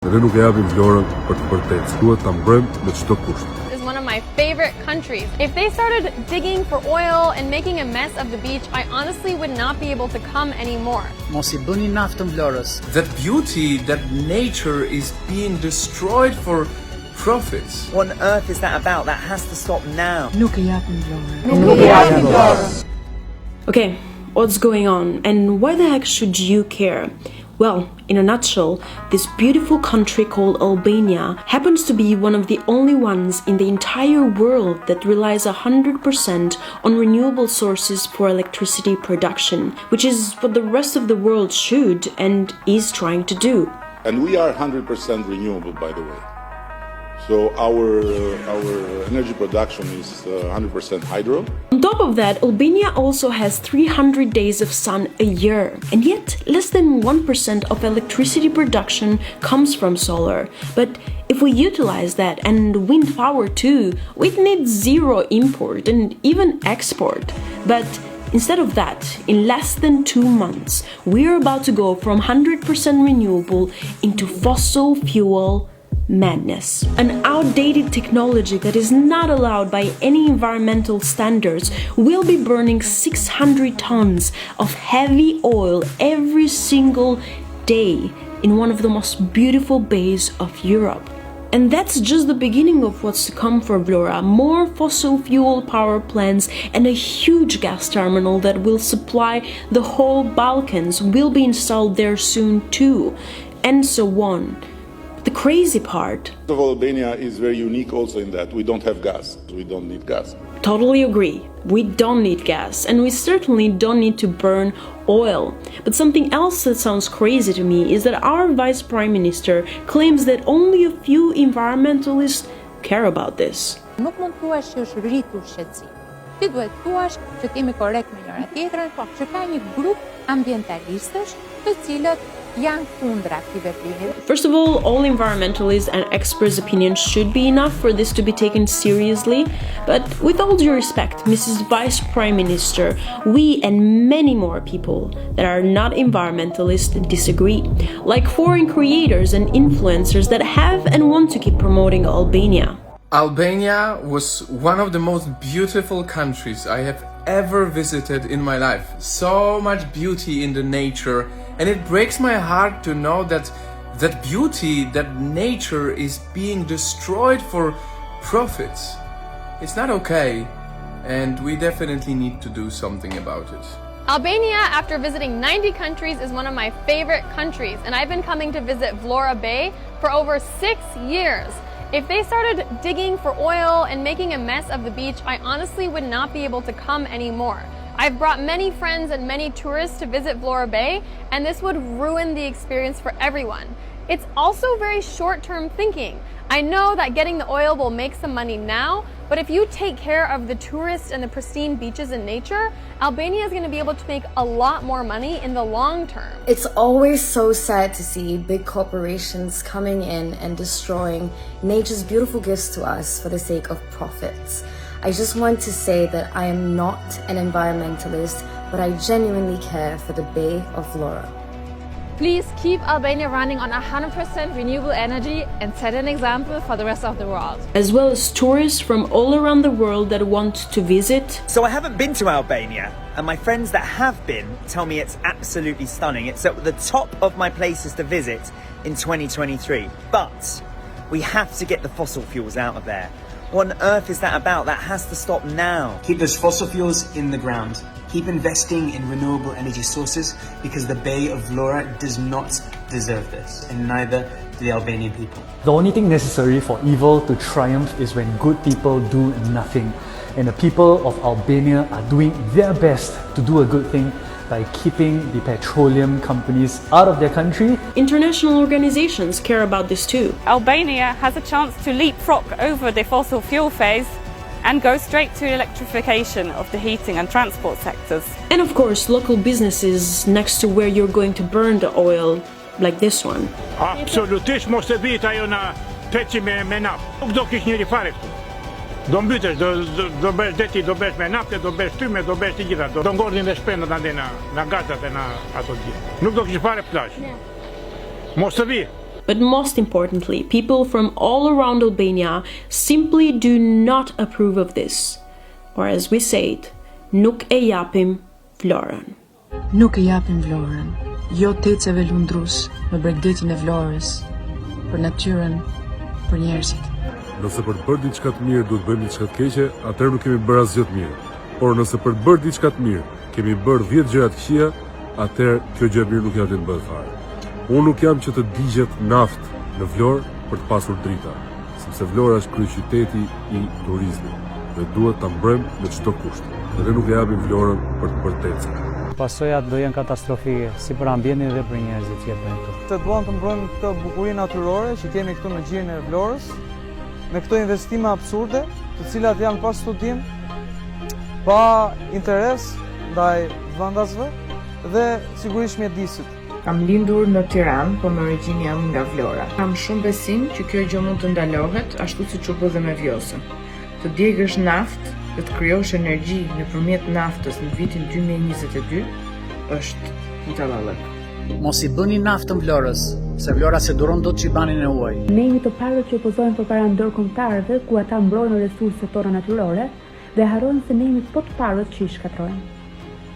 Ne nuk e japim Vlorën për të vërtetë, duhet ta mbrojmë me çdo kusht. Is one of my favorite countries. If they started digging for oil and making a mess of the beach, I honestly would not be able to come anymore. Mos I bëni naftën Vlorës. That beauty, that nature is being destroyed for profits. What on earth is that about? That has to stop now. Nuk e japim Vlorën. Okay, what's going on and why the heck should you care? Well, in a nutshell, this beautiful country called Albania happens to be one of the only ones in the entire world that relies 100% on renewable sources for electricity production, which is what the rest of the world should and is trying to do. And we are 100% renewable, by the way. So our energy production is 100% hydro. On top of that, Albania also has 300 days of sun a year. And yet, less than 1% of electricity production comes from solar. But if we utilize that and wind power too, we'd need zero import and even export. But instead of that, in less than 2 months, we're about to go from 100% renewable into fossil fuel madness. An outdated technology that is not allowed by any environmental standards will be burning 600 tons of heavy oil every single day in one of the most beautiful bays of Europe. And that's just the beginning of what's to come for Vlorë. More fossil fuel power plants and a huge gas terminal that will supply the whole Balkans will be installed there soon too, and so on. The crazy part of Albania is very unique also in that we don't have gas. We don't need gas. Totally agree. We don't need gas, and we certainly don't need to burn oil. But something else that sounds crazy to me is that our Vice Prime Minister claims that only a few environmentalists care about this. Nuk mund thuash që është rritur shqetësi. Ti duhet thuash që kemi korrekt me njëra tjetrën, po që ka një grup ambientalistësh të cilët janë kundër këtij veprimi. First of all environmentalists and experts' opinions should be enough for this to be taken seriously. But with all due respect, Mrs. Vice Prime Minister, we and many more people that are not environmentalists disagree. Like foreign creators and influencers that have and want to keep promoting Albania. Albania was one of the most beautiful countries I have ever visited in my life. So much beauty in the nature, and it breaks my heart to know that that beauty, that nature is being destroyed for profits. It's not okay, and we definitely need to do something about it. Albania, after visiting 90 countries, is one of my favorite countries, and I've been coming to visit Vlorë Bay for over 6 years. If they started digging for oil and making a mess of the beach, I honestly would not be able to come anymore. I've brought many friends and many tourists to visit Vlorë Bay, and this would ruin the experience for everyone. It's also very short-term thinking. I know that getting the oil will make some money now, but if you take care of the tourists and the pristine beaches and nature, Albania is going to be able to make a lot more money in the long term. It's always so sad to see big corporations coming in and destroying nature's beautiful gifts to us for the sake of profits. I just want to say that I am not an environmentalist, but I genuinely care for the Bay of Vlorë. Please keep Albania running on 100% renewable energy and set an example for the rest of the world. As well as tourists from all around the world that want to visit. So I haven't been to Albania, and my friends that have been tell me it's absolutely stunning. It's at the top of my places to visit in 2023. But we have to get the fossil fuels out of there. What on earth is that about? That has to stop now. Keep those fossil fuels in the ground. Keep investing in renewable energy sources, because the Bay of Vlorë does not deserve this, and neither do the Albanian people. The only thing necessary for evil to triumph is when good people do nothing. And the people of Albania are doing their best to do a good thing by keeping the petroleum companies out of their country. International organizations care about this too. Albania has a chance to leapfrog over the fossil fuel phase and go straight to electrification of the heating and transport sectors. And of course, local businesses next to where you're going to burn the oil, like this one. Absolutisht mos e vit ajo na peci me naftë. Nuk do kish njëri fare këtu. Do mbytesh, do bësh deti, do bësh me naftë, do bësh tyme, do bësh të gjitha. Do ngordhin dhe shpendat ande na gazat e na ato gjithë. Nuk do kish fare plazh. Mos e vi. But most importantly, people from all around Albania simply do not approve of this. Or as we say it, nuk e japim Vlorën. Nuk e japim Vlorën, jo TECeve lundrues në bregdetin e Vlorës, për natyrën, për njerëzit. Nëse për të bërë diçka të mirë duhet bëjmë diçka të keqe, atëherë nuk kemi bërë asgjë të mirë. Por nëse për të bërë diçka të mirë kemi bërë 10 gjëra të këqija, atëherë kjo gjë e mirë nuk janë të bëhet fare. Unë nuk jam që të digjet naft në Vlorë për të pasur drita, sepse Vlora është kryeqyteti i turizmit dhe duhet ta mbrojmë në çdo kusht. Dhe ne nuk e japim Vlorën për të bërë TECe. Pasojat do jenë katastrofike, si për ambientin dhe për njerëzit që jetojnë këtu. Të duam të mbrojmë këtë bukurinë natyrore që kemi këtu në gjirin e Vlorës, me këto investime absurde, të cilat janë pa studim, pa interes ndaj vendasve dhe sigurisht mjedisit. Kam lindur në Tiranë, por me origjinë jam nga Vlora. Kam shumë besim që kjo gjë mund të ndalohet, ashtu siç u bë dhe me Vjosën. Të djegësh naftë dhe të krijosh energji nëpërmjet naftës në vitin 2022 është një tavallëk. Mos i bëni naftën Vlorës, se Vlora se duron dot çibanin e huaj. Ne jemi të parët që opozojnë përpara ndërkombëtarëve, ku ata mbrojnë resurset tona natyrore dhe harrojnë se ne jemi të parët që i shkatrojnë.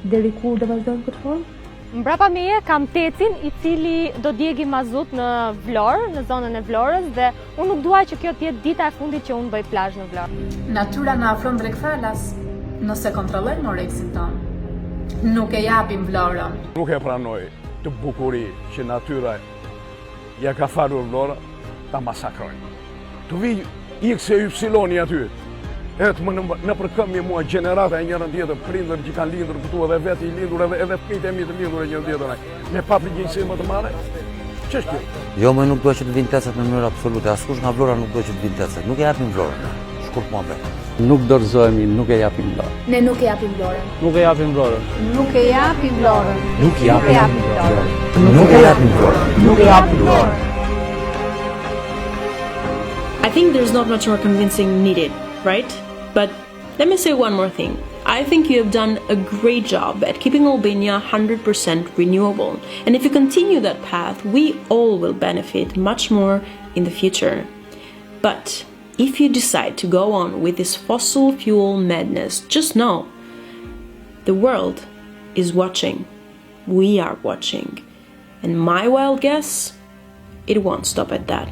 Deri kur do vazhdojmë këtë formë? Mbrapa meje kam TECin i cili do djegi mazut në Vlorë, në zonën e Vlorës dhe unë nuk dua që kjo të jetë dita e fundit që unë bëj plazh në Vlorë. Natyra na afron drejt falas, nëse kontrollojmë oreksin ton. Nuk e japim Vlorën. Nuk e pranoj të bukuri që natyra ja ka farur Vlora, ta masakrojnë. Të vi X e Y aty. Etë më në përkëmje mua gjenerata e njërën tjetër, prindër që kanë lindur këtu edhe vetë i lindur edhe fëmijët e mi të lindur e njërën tjetër, me pa përgjegjësi më të madhe. Ç'është kjo? Jo, më nuk do që të vinë TECet në mënyrë absolute, askush nga Vlora nuk do që të vinë TECet, nuk e japim Vlorën, shkurt muhabet. Nuk dorëzohemi, nuk e japim Vlorën. Ne nuk e japim Vlorën. Nuk e japim Vlorën. Nuk e japim Vlorën. Nuk e japim Vlorën. Nuk e japim Vlorën. Nuk e japim Vlorën. I think there's not much more convincing needed, right? But let me say one more thing. I think you have done a great job at keeping Albania 100% renewable. And if you continue that path, we all will benefit much more in the future. But if you decide to go on with this fossil fuel madness, just know the world is watching. We are watching. And my wild guess, it won't stop at that.